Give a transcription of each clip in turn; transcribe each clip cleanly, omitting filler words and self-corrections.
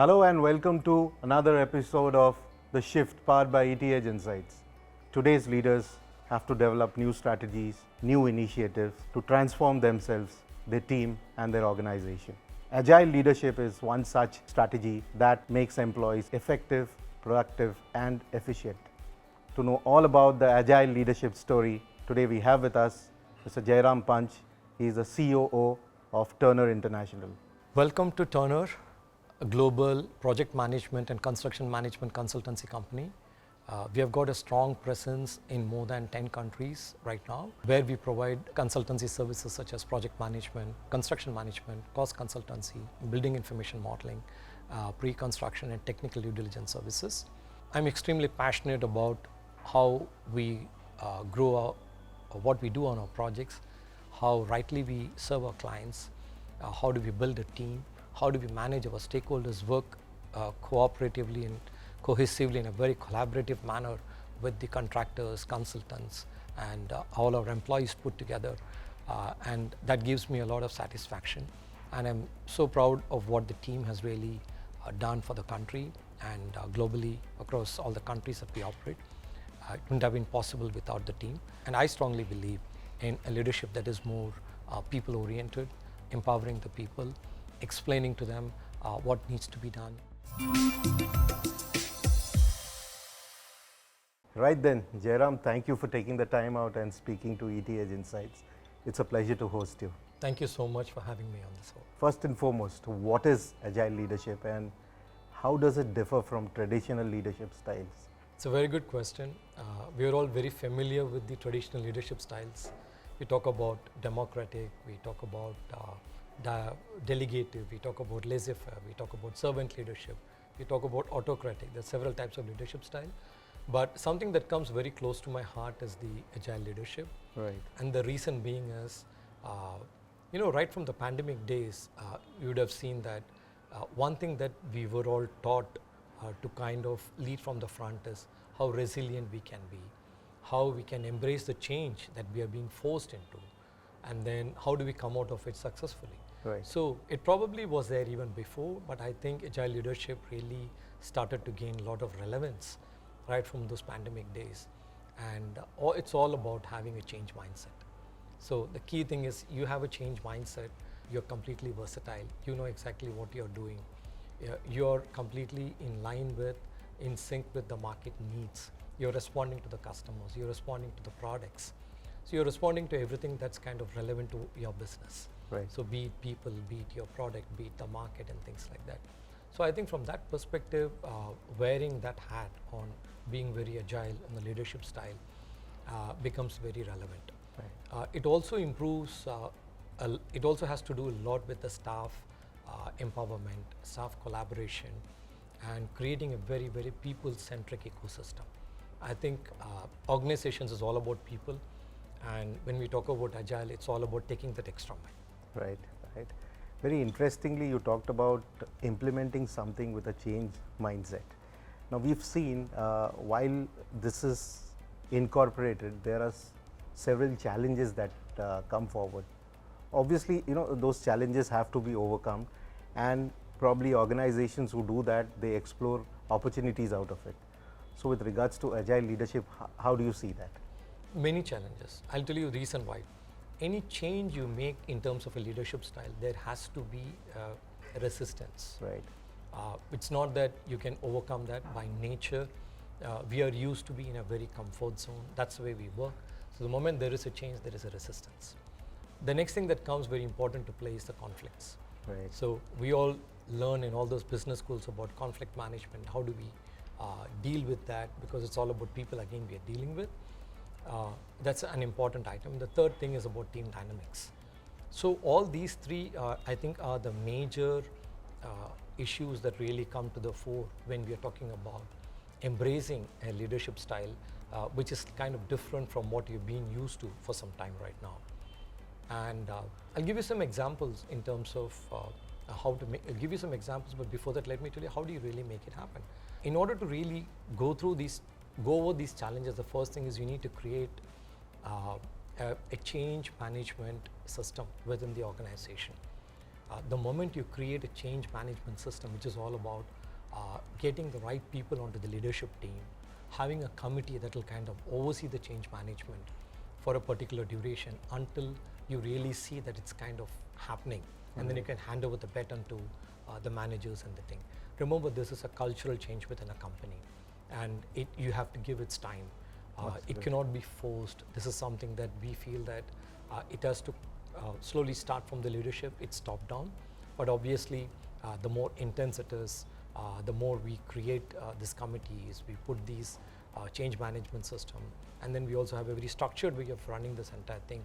Hello and welcome to another episode of The Shift powered by ET Edge Insights. Today's leaders have to develop new strategies, new initiatives to transform themselves, their team and their organization. Agile leadership is one such strategy that makes employees effective, productive and efficient. To know all about the Agile leadership story, today we have with us Mr. Jairam Panch. He is the COO of Turner International. Welcome to Turner, a global project management and construction management consultancy company. We have got a strong presence in more than 10 countries right now, where we provide consultancy services such as project management, construction management, cost consultancy, building information modeling, pre-construction and technical due diligence services. I'm extremely passionate about how we grow what we do on our projects, how rightly we serve our clients, how do we build a team, how do we manage our stakeholders, work cooperatively and cohesively in a very collaborative manner with the contractors, consultants and all our employees put together, and that gives me a lot of satisfaction, and I'm so proud of what the team has really done for the country and globally across all the countries that we operate. It wouldn't have been possible without the team, and I strongly believe in a leadership that is more people oriented, empowering the people, explaining to them what needs to be done. Right then, Jairam, thank you for taking the time out and speaking to ET Edge Insights. It's a pleasure to host you. Thank you so much for having me on this show. First and foremost, what is Agile leadership and how does it differ from traditional leadership styles? It's a very good question. We are all very familiar with the traditional leadership styles. We talk about democratic, we talk about delegative, we talk about laissez-faire, we talk about servant leadership, we talk about autocratic. There are several types of leadership style, but something that comes very close to my heart is the agile leadership. Right. And the reason being is, right from the pandemic days, you would have seen that one thing that we were all taught to kind of lead from the front is how resilient we can be, how we can embrace the change that we are being forced into, and then how do we come out of it successfully. Right. So it probably was there even before, but I think agile leadership really started to gain a lot of relevance right from those pandemic days, and it's all about having a change mindset. So the key thing is you have a change mindset, you're completely versatile, you know exactly what you're doing, you're completely in line with, in sync with the market needs, you're responding to the customers, you're responding to the products. So you're responding to everything that's kind of relevant to your business. Right. So be it people, be it your product, be it the market and things like that. So I think from that perspective, wearing that hat on being very agile in the leadership style becomes very relevant. Right. It also improves, it also has to do a lot with the staff empowerment, staff collaboration, and creating a very, very people-centric ecosystem. I think organizations is all about people, and when we talk about agile, it's all about taking that extra mile. Right, right. Very interestingly, you talked about implementing something with a change mindset. Now we've seen while this is incorporated, there are several challenges that come forward. Obviously, those challenges have to be overcome, and probably organizations who do that, they explore opportunities out of it. So with regards to agile leadership, how do you see that? Many challenges. I'll tell you the reason why. Any change you make in terms of a leadership style, there has to be resistance. Right. It's not that you can overcome that by nature. We are used to be in a very comfort zone. That's the way we work. So the moment there is a change, there is a resistance. The next thing that comes very important to play is the conflicts. Right. So we all learn in all those business schools about conflict management. How do we deal with that? Because it's all about people again we are dealing with. That's an important item. The third thing is about team dynamics. So all these three I think are the major issues that really come to the fore when we are talking about embracing a leadership style which is kind of different from what you've been used to for some time right now. And I'll give you some examples in terms of how to give you some examples, but before that let me tell you how do you really make it happen. In order to really go over these challenges, the first thing is you need to create a change management system within the organization. The moment you create a change management system, which is all about getting the right people onto the leadership team, having a committee that will kind of oversee the change management for a particular duration until you really see that it's kind of happening, and then you can hand over the baton to the managers and the thing. Remember, this is a cultural change within a company, and you have to give its time. It cannot be forced. This is something that we feel that it has to slowly start from the leadership. It's top down, but obviously the more intense it is, the more we create these committees, we put these change management system, and then we also have a very structured way of running this entire thing.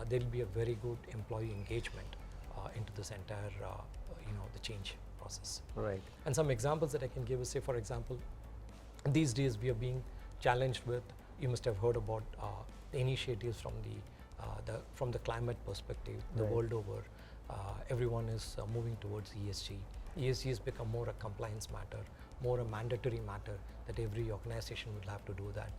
There will be a very good employee engagement into this entire, the change process. Right. And some examples that I can give is, say, for example, these days we are being challenged with, you must have heard about the initiatives from the climate perspective, the Right. world over. Everyone is moving towards ESG. ESG has become more a compliance matter, more a mandatory matter that every organization will have to do that.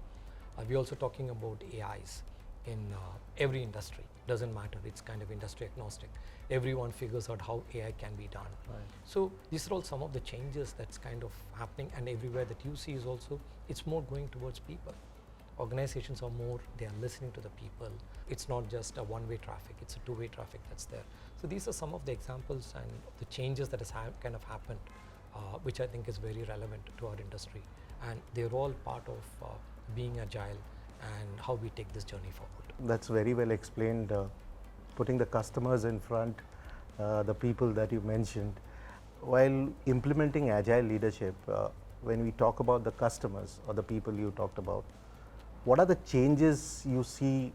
We're also talking about AIs in every industry. Doesn't matter, it's kind of industry agnostic. Everyone figures out how AI can be done. Right. So these are all some of the changes that's kind of happening, and everywhere that you see is also, it's more going towards people. Organizations are more, they are listening to the people. It's not just a one-way traffic, it's a two-way traffic that's there. So these are some of the examples and the changes that has kind of happened, which I think is very relevant to our industry. And they're all part of being agile and how we take this journey forward. That's very well explained, putting the customers in front, the people that you mentioned. While implementing agile leadership, when we talk about the customers or the people you talked about, what are the changes you see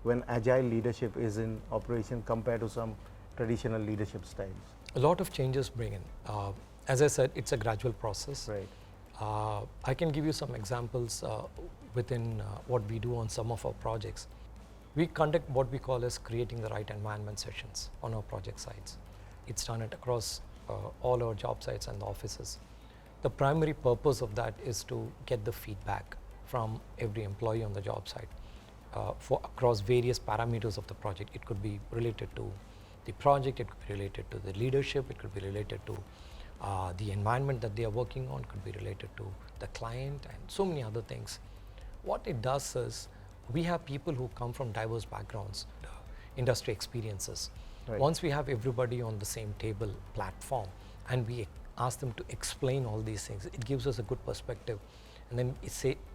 when agile leadership is in operation compared to some traditional leadership styles? A lot of changes bring in. As I said, it's a gradual process. Right. I can give you some examples within what we do on some of our projects. We conduct what we call as creating the right environment sessions on our project sites. It's done across all our job sites and the offices. The primary purpose of that is to get the feedback from every employee on the job site for across various parameters of the project. It could be related to the project, it could be related to the leadership, it could be related to the environment that they are working on, could be related to the client, and so many other things. What it does is, we have people who come from diverse backgrounds, industry experiences. Right. Once we have everybody on the same table platform and we ask them to explain all these things, it gives us a good perspective, and then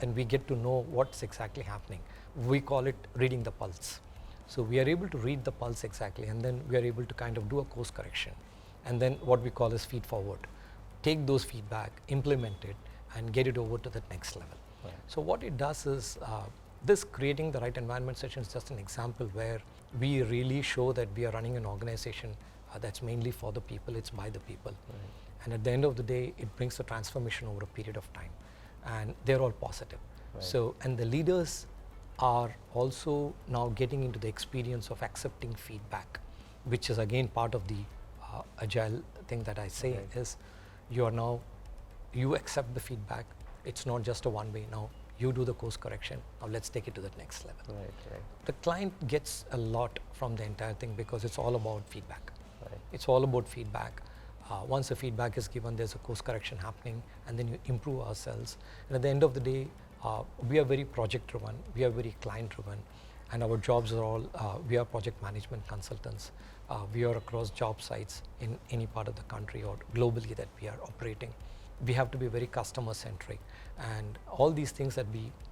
and we get to know what's exactly happening. We call it reading the pulse. So we are able to read the pulse exactly, and then we are able to kind of do a course correction, and then what we call is feed forward. Take those feedback, implement it, and get it over to the next level. Right. So what it does is, this creating the right environment session is just an example where we really show that we are running an organization that's mainly for the people, it's by the people. Right. And at the end of the day, it brings a transformation over a period of time, and they're all positive. Right. So, and the leaders are also now getting into the experience of accepting feedback, which is again part of the agile thing that I say. Right. Is you accept the feedback. It's not just a one way. Now you do the course correction. Now let's take it to the next level. Right. Right. The client gets a lot from the entire thing because it's all about feedback. Right. It's all about feedback. Once the feedback is given, there's a course correction happening, and then you improve ourselves. And at the end of the day, we are very project driven, we are very client driven, and our jobs are all, we are project management consultants. We are across job sites in any part of the country or globally that we are operating. We have to be very customer centric, and all these things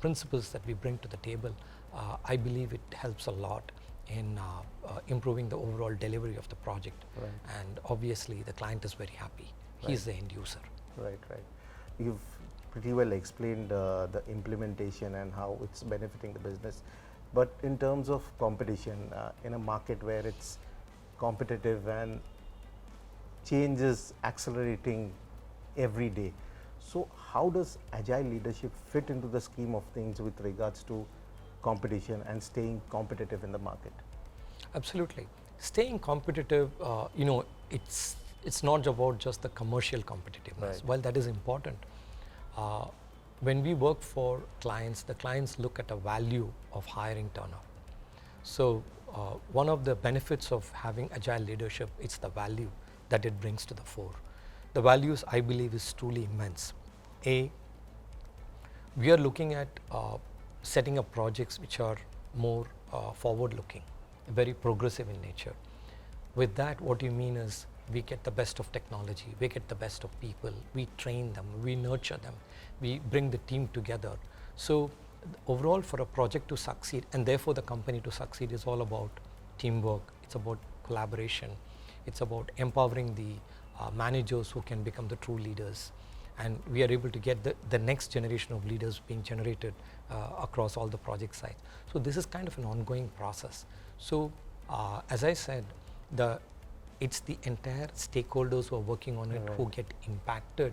principles that we bring to the table, I believe it helps a lot in improving the overall delivery of the project. Right. And obviously the client is very happy. He's the end user. Right. Right. You've pretty well explained the implementation and how it's benefiting the business. But in terms of competition, in a market where it's competitive and change is accelerating every day, so how does agile leadership fit into the scheme of things with regards to competition and staying competitive in the market? Absolutely. Staying competitive, it's not about just the commercial competitiveness. Right. While that is important, when we work for clients, the clients look at a value of hiring turnover. So one of the benefits of having agile leadership, it's the value that it brings to the fore. The values, I believe, is truly immense. We are looking at setting up projects which are more forward looking, very progressive in nature. With that, what you mean is we get the best of technology, we get the best of people, we train them, we nurture them, we bring the team together. So overall, for a project to succeed, and therefore the company to succeed, is all about teamwork, it's about collaboration, it's about empowering the managers who can become the true leaders. And we are able to get the next generation of leaders being generated across all the project sites. So this is kind of an ongoing process. So as I said, it's the entire stakeholders who are working on it who get impacted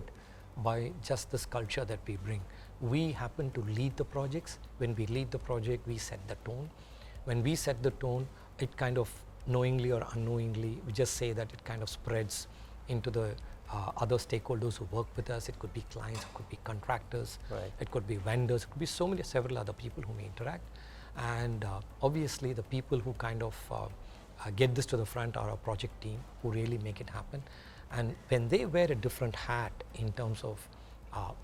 by just this culture that we bring. We happen to lead the projects. When we lead the project, we set the tone. When we set the tone, it kind of knowingly or unknowingly, we just say that it kind of spreads into the other stakeholders who work with us. It could be clients, it could be contractors, it could be vendors, it could be several other people who may interact. And obviously the people who kind of get this to the front are our project team who really make it happen. And when they wear a different hat in terms of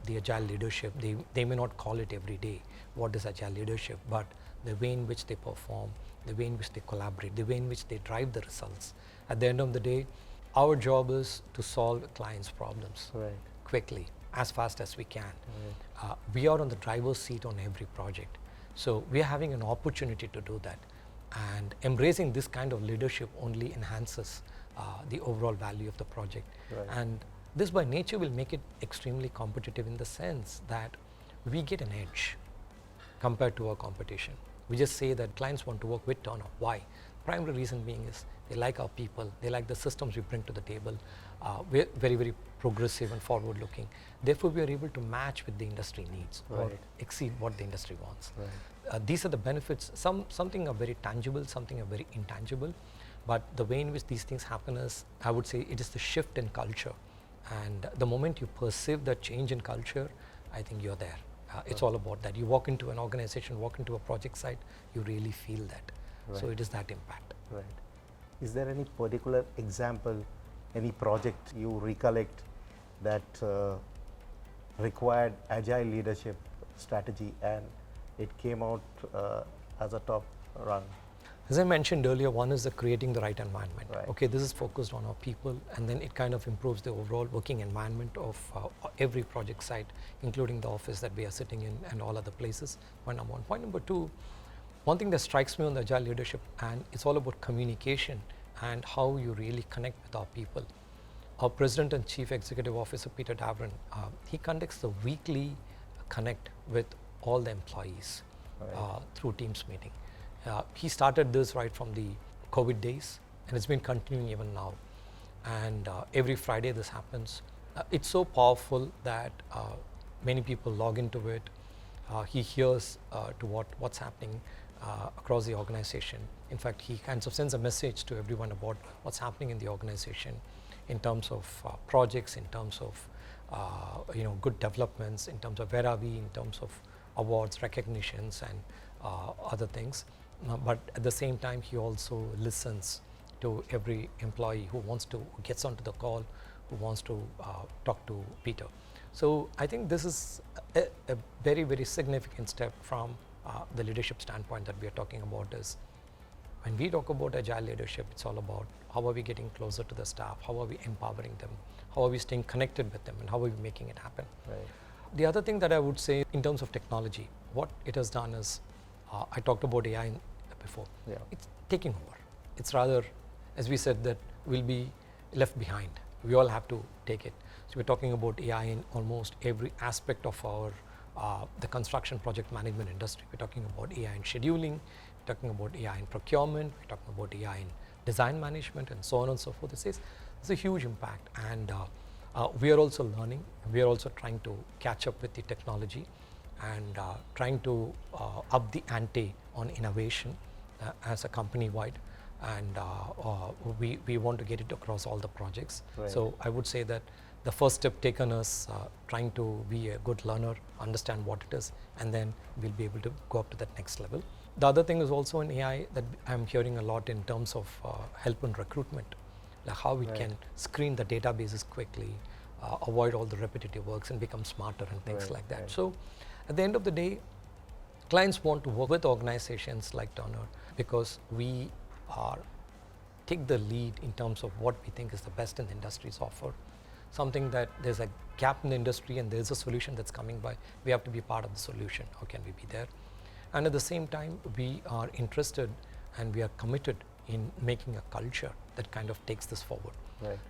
the agile leadership, they may not call it every day what is agile leadership, but the way in which they perform, the way in which they collaborate, the way in which they drive the results. At the end of the day, our job is to solve clients' problems quickly, as fast as we can. We are on the driver's seat on every project. So we are having an opportunity to do that. And embracing this kind of leadership only enhances the overall value of the project. And this by nature will make it extremely competitive in the sense that we get an edge compared to our competition. We just say that clients want to work with Turner. Why? Primary reason being is they like our people, they like the systems we bring to the table. We're very, very progressive and forward looking. Therefore, we are able to match with the industry needs or exceed what the industry wants. These are the benefits. Something are very tangible, something are very intangible. But the way in which these things happen is, I would say, it is the shift in culture. And the moment you perceive that change in culture, I think you're there. It's all about that. You walk into an organization, walk into a project site, you really feel that. So it is that impact. Is there any particular example, any project you recollect that required agile leadership strategy and it came out as a top run? As I mentioned earlier, one is the creating the right environment. Okay, this is focused on our people, and then it kind of improves the overall working environment of every project site, including the office that we are sitting in and all other places. Point number one. Point number two, one thing that strikes me on the agile leadership, and it's all about communication and how you really connect with our people. Our President and Chief Executive Officer, Peter Davron, he conducts the weekly connect with all the employees through Teams meeting. He started this right from the COVID days, and it's been continuing even now. And every Friday this happens. It's so powerful that many people log into it. He hears to what's happening across the organization. In fact, he kind of sends a message to everyone about what's happening in the organization in terms of projects, in terms of good developments, in terms of where are we, in terms of awards, recognitions, and other things. But at the same time, he also listens to every employee who gets onto the call, who wants to talk to Peter. So I think this is a very, very significant step from the leadership standpoint that we are talking about. Is when we talk about agile leadership, it's all about how are we getting closer to the staff, how are we empowering them, how are we staying connected with them, and how are we making it happen. The other thing that I would say in terms of technology, what it has done is, I talked about AI before. It's taking over. It's rather, as we said, that we'll be left behind. We all have to take it. So we're talking about AI in almost every aspect of our the construction project management industry. We're talking about AI in scheduling, we're talking about AI in procurement, we're talking about AI in design management, and so on and so forth. It's a huge impact, and we are also learning. We are also trying to catch up with the technology and trying to up the ante on innovation as a company-wide, and we want to get it across all the projects. So I would say that the first step taken is trying to be a good learner, understand what it is, and then we'll be able to go up to that next level. The other thing is also in AI that I'm hearing a lot in terms of help in recruitment, like how we can screen the databases quickly, avoid all the repetitive works and become smarter and things like that. So at the end of the day, clients want to work with organizations like Turner because we are take the lead in terms of what we think is the best in the industry's offer. Something that there's a gap in the industry and there's a solution that's coming by, we have to be part of the solution. How can we be there? And at the same time, we are interested and we are committed in making a culture that kind of takes this forward.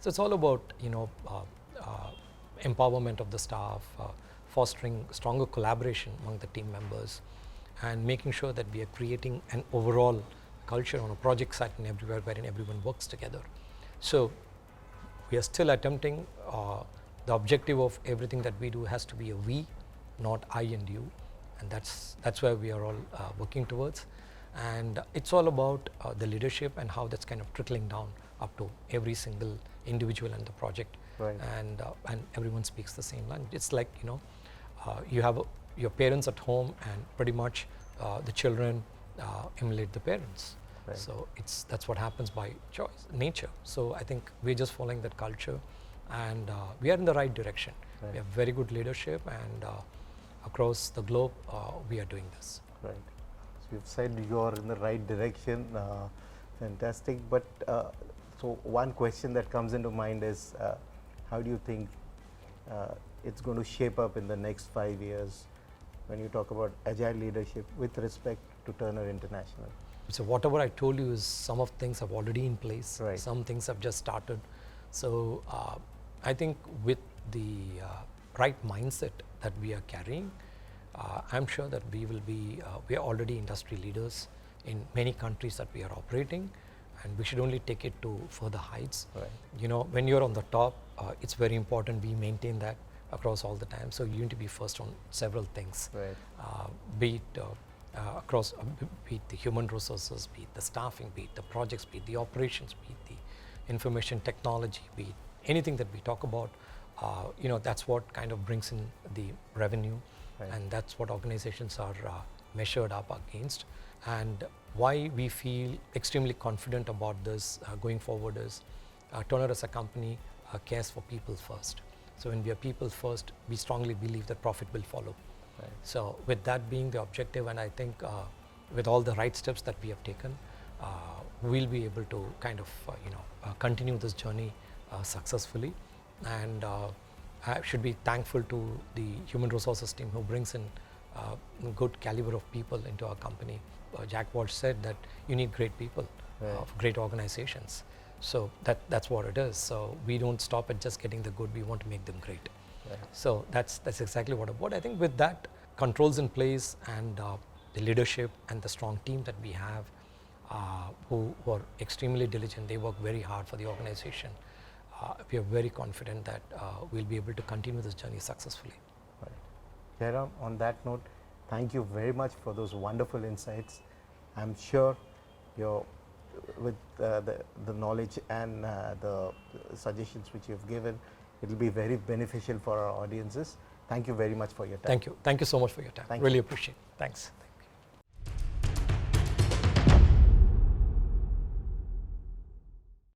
So it's all about, empowerment of the staff, fostering stronger collaboration among the team members, and making sure that we are creating an overall culture on a project site and everywhere wherein everyone works together. So we are still attempting, the objective of everything that we do has to be a we, not I and you. And that's where we are all working towards. And it's all about the leadership and how that's kind of trickling down up to every single individual in the project. And everyone speaks the same language. It's like, you have your parents at home and pretty much the children emulate the parents. So that's what happens by choice, nature. So I think we're just following that culture and we are in the right direction. We have very good leadership and across the globe we are doing this. So you've said you're in the right direction, fantastic. But so one question that comes into mind is how do you think it's going to shape up in the next 5 years when you talk about agile leadership with respect to Turner International? So whatever I told you is some of things have already in place, some things have just started. So I think with the right mindset that we are carrying, I'm sure that we will be, we are already industry leaders in many countries that we are operating, and we should only take it to further heights. When you're on the top, it's very important we maintain that across all the time. So you need to be first on several things, be it across be it the human resources, be it the staffing, be it the projects, be it the operations, be it the information technology, be it anything that we talk about. That's what kind of brings in the revenue, and that's what organizations are measured up against. And why we feel extremely confident about this going forward is Turner as a company cares for people first. So when we are people first, we strongly believe that profit will follow. So with that being the objective, and I think with all the right steps that we have taken, we'll be able to kind of continue this journey successfully. And I should be thankful to the human resources team who brings in good caliber of people into our company. Jack Walsh said that you need great people, great organizations. So that's what it is. So we don't stop at just getting the good, we want to make them great. So that's exactly what I think. With that controls in place and the leadership and the strong team that we have, who are extremely diligent, they work very hard for the organization. We are very confident that we'll be able to continue this journey successfully. Jairam, on that note, thank you very much for those wonderful insights. I'm sure with the knowledge and the suggestions which you've given, it will be very beneficial for our audiences. Thank you very much for your time. Thank you so much for your time. Really appreciate it. Thanks.